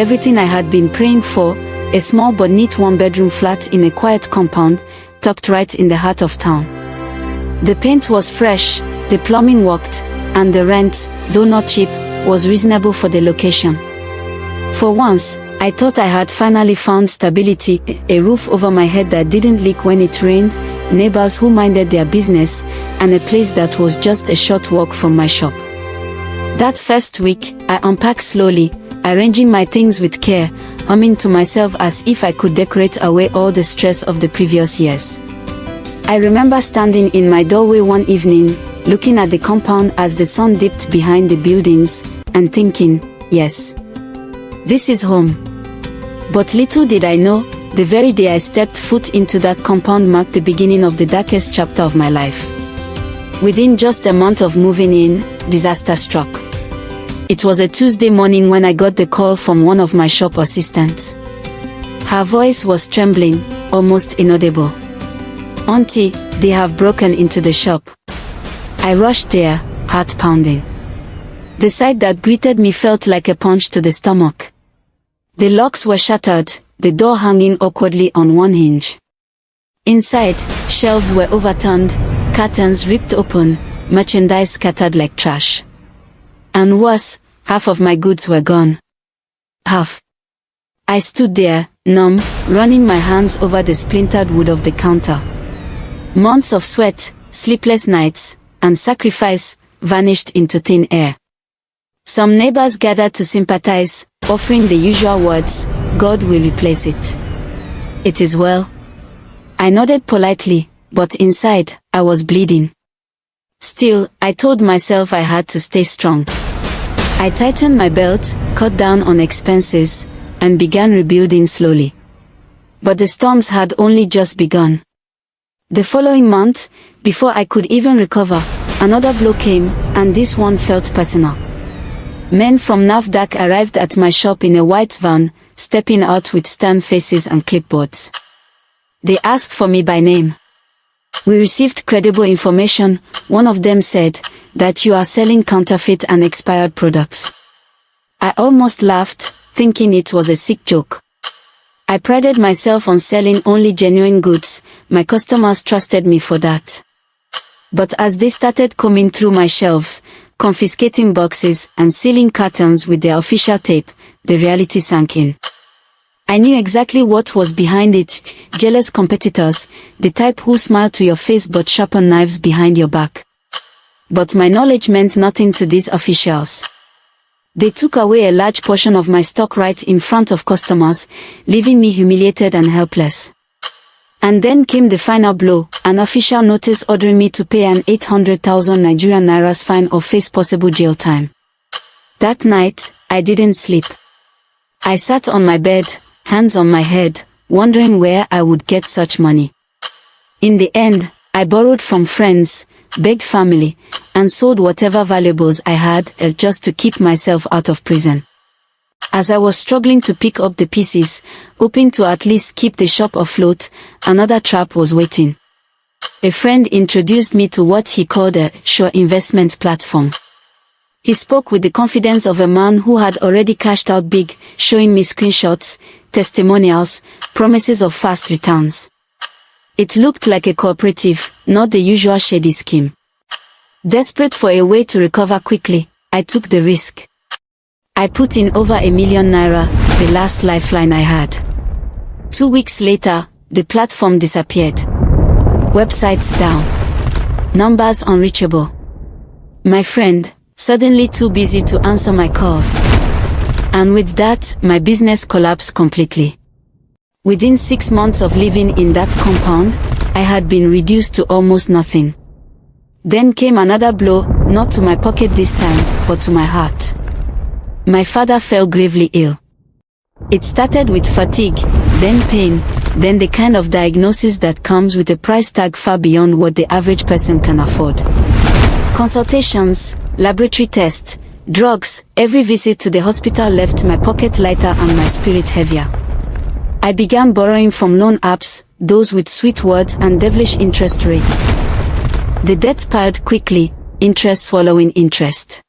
everything I had been praying for, a small but neat one-bedroom flat in a quiet compound, tucked right in the heart of town. The paint was fresh, the plumbing worked, and the rent, though not cheap, was reasonable for the location. For once, I thought I had finally found stability, a roof over my head that didn't leak when it rained, neighbors who minded their business, and a place that was just a short walk from my shop. That first week, I unpacked slowly, arranging my things with care, humming to myself as if I could decorate away all the stress of the previous years. I remember standing in my doorway one evening, looking at the compound as the sun dipped behind the buildings, and thinking, yes, this is home. But little did I know, the very day I stepped foot into that compound marked the beginning of the darkest chapter of my life. Within just a month of moving in, disaster struck. It was a Tuesday morning when I got the call from one of my shop assistants. Her voice was trembling, almost inaudible. "Auntie, they have broken into the shop." I rushed there, heart pounding. The sight that greeted me felt like a punch to the stomach. The locks were shattered, the door hanging awkwardly on one hinge. Inside, shelves were overturned, curtains ripped open, merchandise scattered like trash. And worse, half of my goods were gone. Half. I stood there, numb, running my hands over the splintered wood of the counter. Months of sweat, sleepless nights, and sacrifice vanished into thin air. Some neighbors gathered to sympathize, offering the usual words, "God will replace it. It is well." I nodded politely, but inside, I was bleeding. Still, I told myself I had to stay strong. I tightened my belt, cut down on expenses, and began rebuilding slowly. But the storms had only just begun. The following month, before I could even recover, another blow came, and this one felt personal. Men from NAFDAC arrived at my shop in a white van, stepping out with stern faces and clipboards. They asked for me by name. "We received credible information," one of them said, "that you are selling counterfeit and expired products." I almost laughed, thinking it was a sick joke. I prided myself on selling only genuine goods, my customers trusted me for that. But as they started combing through my shelf, confiscating boxes and sealing cartons with their official tape, the reality sank in. I knew exactly what was behind it, jealous competitors, the type who smile to your face but sharpen knives behind your back. But my knowledge meant nothing to these officials. They took away a large portion of my stock right in front of customers, leaving me humiliated and helpless. And then came the final blow, an official notice ordering me to pay an 800,000 Nigerian nairas fine or face possible jail time. That night, I didn't sleep. I sat on my bed, hands on my head, wondering where I would get such money. In the end, I borrowed from friends, begged family, and sold whatever valuables I had just to keep myself out of prison. As I was struggling to pick up the pieces, hoping to at least keep the shop afloat, another trap was waiting. A friend introduced me to what he called a sure investment platform. He spoke with the confidence of a man who had already cashed out big, showing me screenshots, testimonials, promises of fast returns. It looked like a cooperative, not the usual shady scheme. Desperate for a way to recover quickly, I took the risk. I put in over 1 million naira, the last lifeline I had. 2 weeks later, the platform disappeared. Websites down. Numbers unreachable. My friend, suddenly too busy to answer my calls. And with that, my business collapsed completely. Within 6 months of living in that compound, I had been reduced to almost nothing. Then came another blow, not to my pocket this time, but to my heart. My father fell gravely ill. It started with fatigue, then pain, then the kind of diagnosis that comes with a price tag far beyond what the average person can afford. Consultations, laboratory tests, drugs, every visit to the hospital left my pocket lighter and my spirit heavier. I began borrowing from loan apps, those with sweet words and devilish interest rates. The debt piled quickly, interest swallowing interest.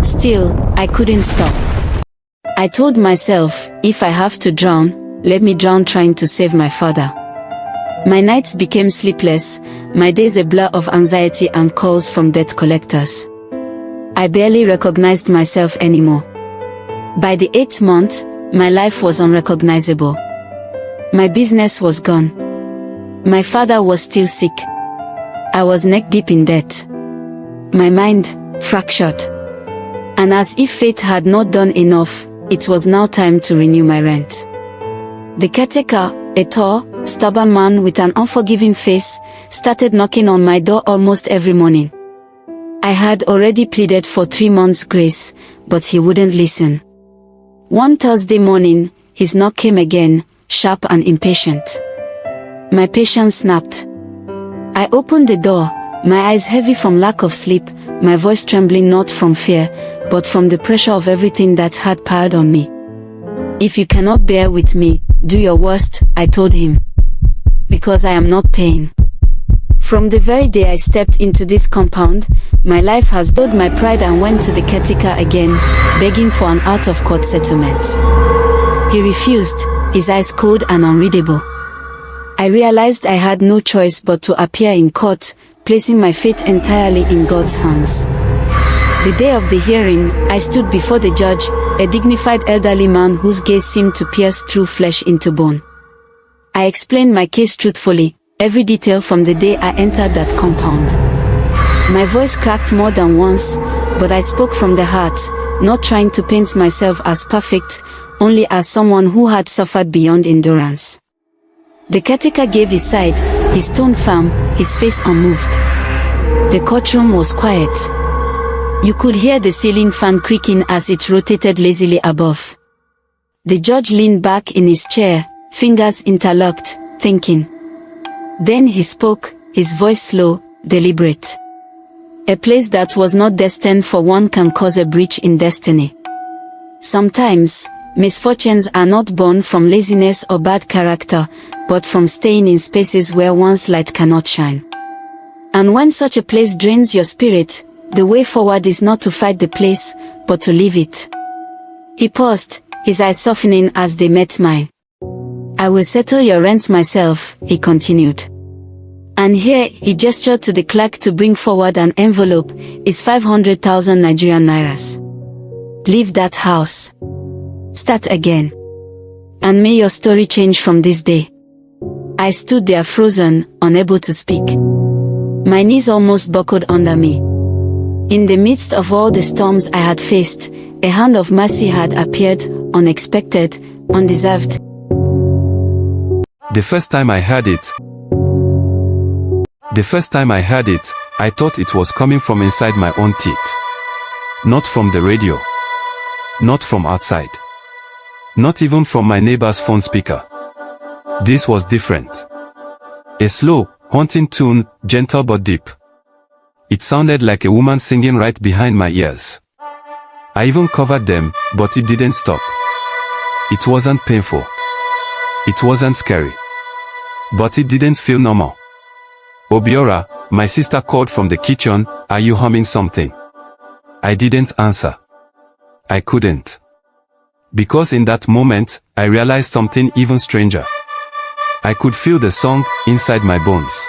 Still, I couldn't stop. I told myself, if I have to drown, let me drown trying to save my father. My nights became sleepless, my days a blur of anxiety and calls from debt collectors. I barely recognized myself anymore. By the 8th month, my life was unrecognizable. My business was gone. My father was still sick. I was neck deep in debt. My mind fractured. And as if fate had not done enough, it was now time to renew my rent. The caretaker, a tall, stubborn man with an unforgiving face, started knocking on my door almost every morning. I had already pleaded for 3 months' grace, but he wouldn't listen. One Thursday morning, his knock came again, sharp and impatient. My patience snapped. I opened the door, my eyes heavy from lack of sleep, my voice trembling not from fear, but from the pressure of everything that had piled on me. If you cannot bear with me, do your worst, I told him. Because I am not paying. From the very day I stepped into this compound, my life has bowed my pride and went to the caretaker again, begging for an out-of-court settlement. He refused, his eyes cold and unreadable. I realized I had no choice but to appear in court, placing my fate entirely in God's hands. The day of the hearing, I stood before the judge, a dignified elderly man whose gaze seemed to pierce through flesh into bone. I explained my case truthfully, every detail from the day I entered that compound. My voice cracked more than once, but I spoke from the heart, not trying to paint myself as perfect, only as someone who had suffered beyond endurance. The caretaker gave his side, his tone firm, his face unmoved. The courtroom was quiet. You could hear the ceiling fan creaking as it rotated lazily above. The judge leaned back in his chair, fingers interlocked, thinking. Then he spoke, his voice slow, deliberate. A place that was not destined for one can cause a breach in destiny. Sometimes, misfortunes are not born from laziness or bad character, but from staying in spaces where one's light cannot shine. And when such a place drains your spirit, the way forward is not to fight the place, but to leave it. He paused, his eyes softening as they met mine. I will settle your rent myself, he continued. And here, he gestured to the clerk to bring forward an envelope, is 500,000 Nigerian nairas. Leave that house. Start again. And may your story change from this day. I stood there frozen, unable to speak. My knees almost buckled under me. In the midst of all the storms I had faced, a hand of mercy had appeared, unexpected, undeserved. The first time I heard it, I thought it was coming from inside my own teeth. Not from the radio. Not from outside. Not even from my neighbor's phone speaker. This was different. A slow, haunting tune, gentle but deep. It sounded like a woman singing right behind my ears. I even covered them, but it didn't stop. It wasn't painful. It wasn't scary. But it didn't feel normal. Obiora, my sister called from the kitchen, "Are you humming something?" I didn't answer. I couldn't. Because in that moment, I realized something even stranger. I could feel the song inside my bones.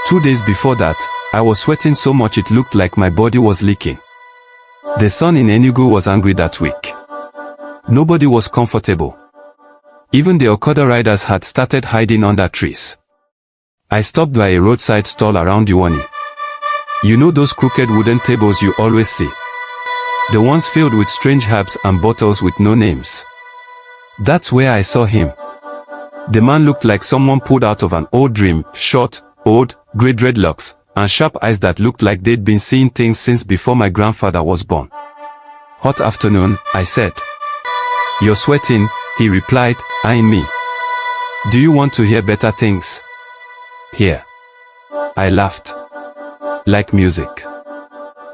2 days before that, I was sweating so much it looked like my body was leaking. The sun in Enugu was angry that week. Nobody was comfortable. Even the Okada riders had started hiding under trees. I stopped by a roadside stall around Uwani. You know those crooked wooden tables you always see? The ones filled with strange herbs and bottles with no names. That's where I saw him. The man looked like someone pulled out of an old dream, short, old, grey dreadlocks, and sharp eyes that looked like they'd been seeing things since before my grandfather was born. "Hot afternoon," I said. "You're sweating," he replied, eyeing me. "Do you want to hear better things?" "Here." I laughed. Like music.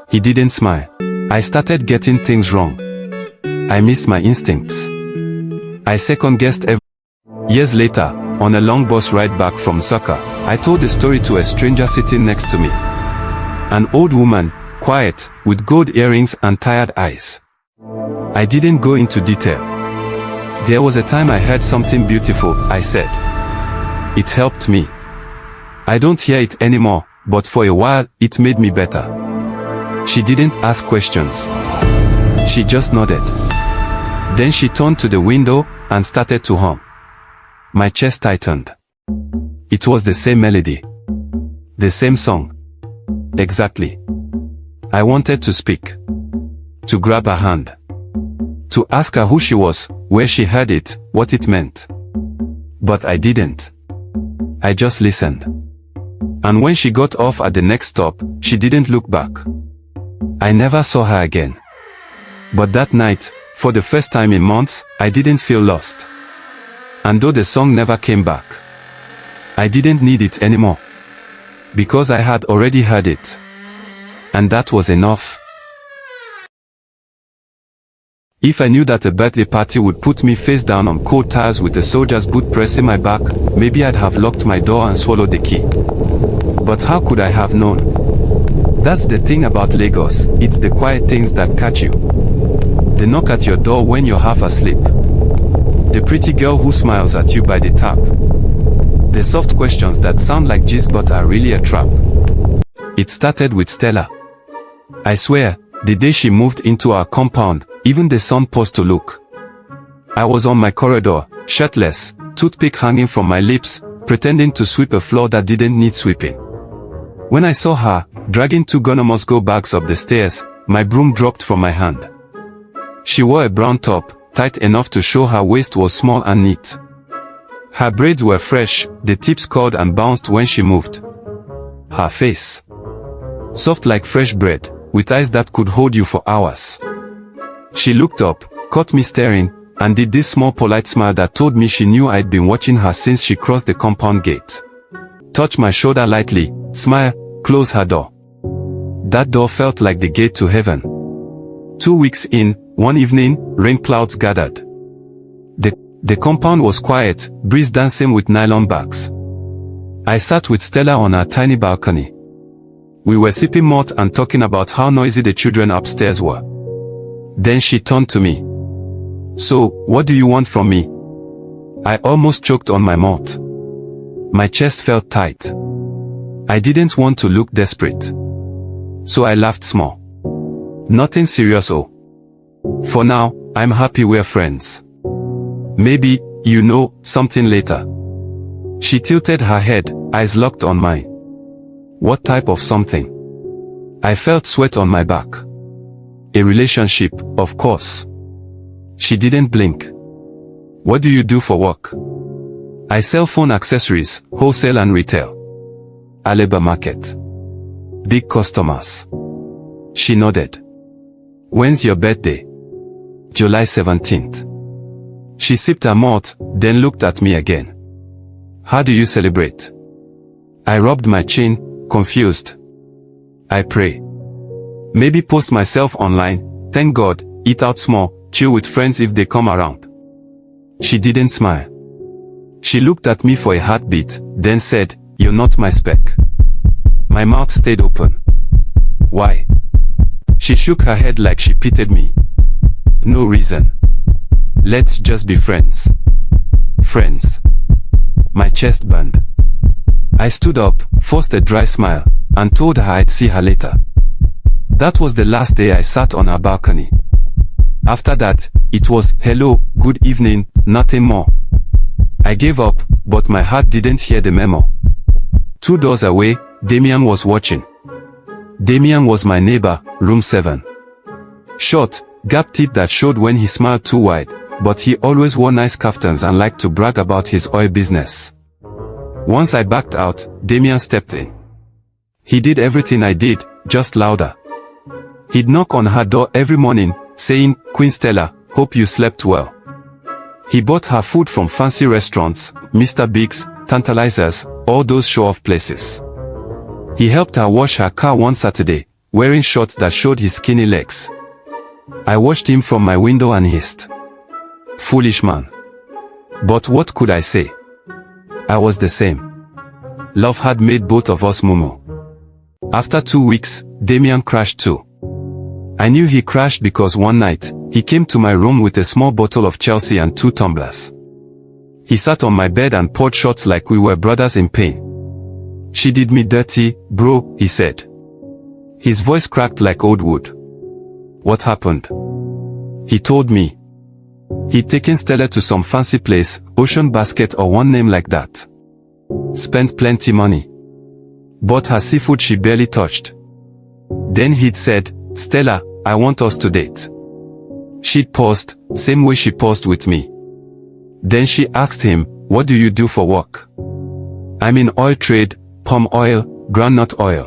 He didn't smile. I started getting things wrong. I missed my instincts. I second-guessed every. Years later, on a long bus ride back from soccer, I told the story to a stranger sitting next to me. An old woman, quiet, with gold earrings and tired eyes. I didn't go into detail. There was a time I heard something beautiful, I said. It helped me. I don't hear it anymore, but for a while, it made me better. She didn't ask questions. She just nodded. Then she turned to the window and started to hum. My chest tightened. It was the same melody. The same song. Exactly. I wanted to speak. To grab her hand. To ask her who she was, where she heard it, what it meant. But I didn't. I just listened. And when she got off at the next stop, she didn't look back. I never saw her again. But that night, for the first time in months, I didn't feel lost. And though the song never came back, I didn't need it anymore. Because I had already heard it. And that was enough. If I knew that a birthday party would put me face down on cold tires with a soldier's boot pressing my back, maybe I'd have locked my door and swallowed the key. But how could I have known? That's the thing about Lagos, it's the quiet things that catch you. The knock at your door when you're half asleep. The pretty girl who smiles at you by the tap. The soft questions that sound like gist but are really a trap. It started with Stella. I swear, the day she moved into our compound, even the sun paused to look. I was on my corridor, shirtless, toothpick hanging from my lips, pretending to sweep a floor that didn't need sweeping. When I saw her, dragging 2 Gonna-Must-Go bags up the stairs, my broom dropped from my hand. She wore a brown top, tight enough to show her waist was small and neat. Her braids were fresh, the tips curled and bounced when she moved. Her face. Soft like fresh bread, with eyes that could hold you for hours. She looked up, caught me staring, and did this small polite smile that told me she knew I'd been watching her since she crossed the compound gate. Touched my shoulder lightly, smile, close her door. That door felt like the gate to heaven. 2 weeks in, one evening, rain clouds gathered. The compound was quiet, breeze dancing with nylon bags. I sat with Stella on our tiny balcony. We were sipping malt and talking about how noisy the children upstairs were. Then she turned to me. So, what do you want from me? I almost choked on my malt. My chest felt tight. I didn't want to look desperate. So I laughed small. Nothing serious, oh. For now, I'm happy we're friends. Maybe, you know, something later. She tilted her head, eyes locked on mine. What type of something? I felt sweat on my back. A relationship, of course. She didn't blink. What do you do for work? I sell phone accessories, wholesale and retail. Aleba Market. Big customers. She nodded. When's your birthday? July 17th. She sipped her malt, then looked at me again. How do you celebrate? I rubbed my chin, confused. I pray. Maybe post myself online, thank God, eat out small, chill with friends if they come around. She didn't smile. She looked at me for a heartbeat, then said, "You're not my spec." My mouth stayed open. Why? She shook her head like she pitied me. No reason. Let's just be friends. Friends. My chest burned. I stood up, forced a dry smile, and told her I'd see her later. That was the last day I sat on our balcony. After that, it was, hello, good evening, nothing more. I gave up, but my heart didn't hear the memo. 2 doors away, Damian was watching. Damian was my neighbor, room 7. Short, gap teeth that showed when he smiled too wide, but he always wore nice kaftans and liked to brag about his oil business. Once I backed out, Damian stepped in. He did everything I did, just louder. He'd knock on her door every morning, saying, "Queen Stella, hope you slept well." He bought her food from fancy restaurants, Mr. Biggs, Tantalizers, all those show-off places. He helped her wash her car one Saturday, wearing shorts that showed his skinny legs. I watched him from my window and hissed. Foolish man. But what could I say? I was the same. Love had made both of us mumu. After 2 weeks, Damian crashed too. I knew he crashed because one night, He came to my room with a small bottle of Chelsea and 2 tumblers. He sat on my bed and poured shots like we were brothers in pain. "She did me dirty, bro," he said. His voice cracked like old wood. "What happened?" He told me. He'd taken Stella to some fancy place, Ocean Basket or one name like that. Spent plenty money. Bought her seafood she barely touched. Then he'd said, "Stella, I want us to date." She'd paused, same way she paused with me. Then she asked him, "What do you do for work?" "I'm in oil trade, palm oil, groundnut oil."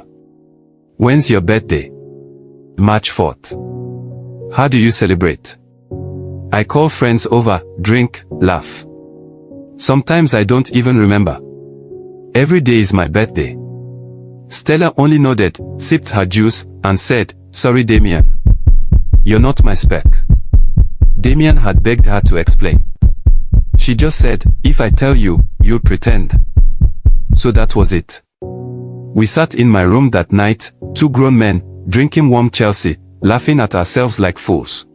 "When's your birthday?" "March 4th. "How do you celebrate?" "I call friends over, drink, laugh. Sometimes I don't even remember. Every day is my birthday." Stella only nodded, sipped her juice, and said, "Sorry, Damien. You're not my spec." Damien had begged her to explain. She just said, "If I tell you, you'll pretend." So that was it. We sat in my room that night, 2 grown men, drinking warm Chelsea, laughing at ourselves like fools.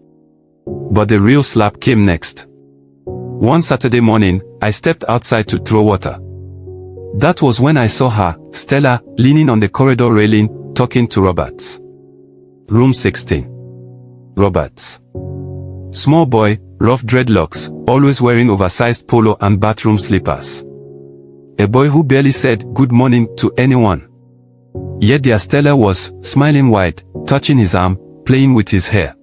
But the real slap came next. One Saturday morning, I stepped outside to throw water. That was when I saw her, Stella, leaning on the corridor railing, talking to Roberts. Room 16. Roberts. Small boy, rough dreadlocks, always wearing oversized polo and bathroom slippers. A boy who barely said good morning to anyone. Yet their Stella was, smiling wide, touching his arm, playing with his hair.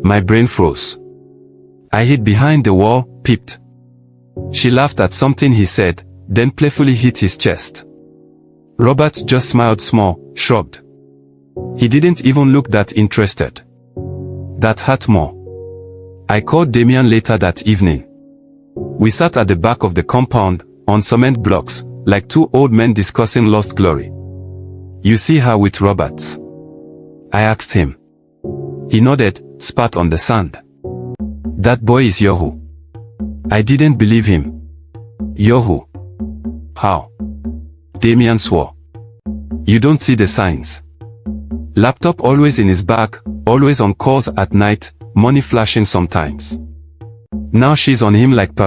My brain froze. I hid behind the wall, peeped. She laughed at something he said, then playfully hit his chest. Robert just smiled small, shrugged. He didn't even look that interested. That hurt more. I called Damien later that evening. We sat at the back of the compound, on cement blocks, like 2 old men discussing lost glory. "You see her with Roberts?" I asked him. He nodded, spat on the sand. "That boy is Yohu." I didn't believe him. "Yohu? How?" Damien swore. "You don't see the signs. Laptop always in his bag, always on calls at night, money flashing sometimes. Now she's on him like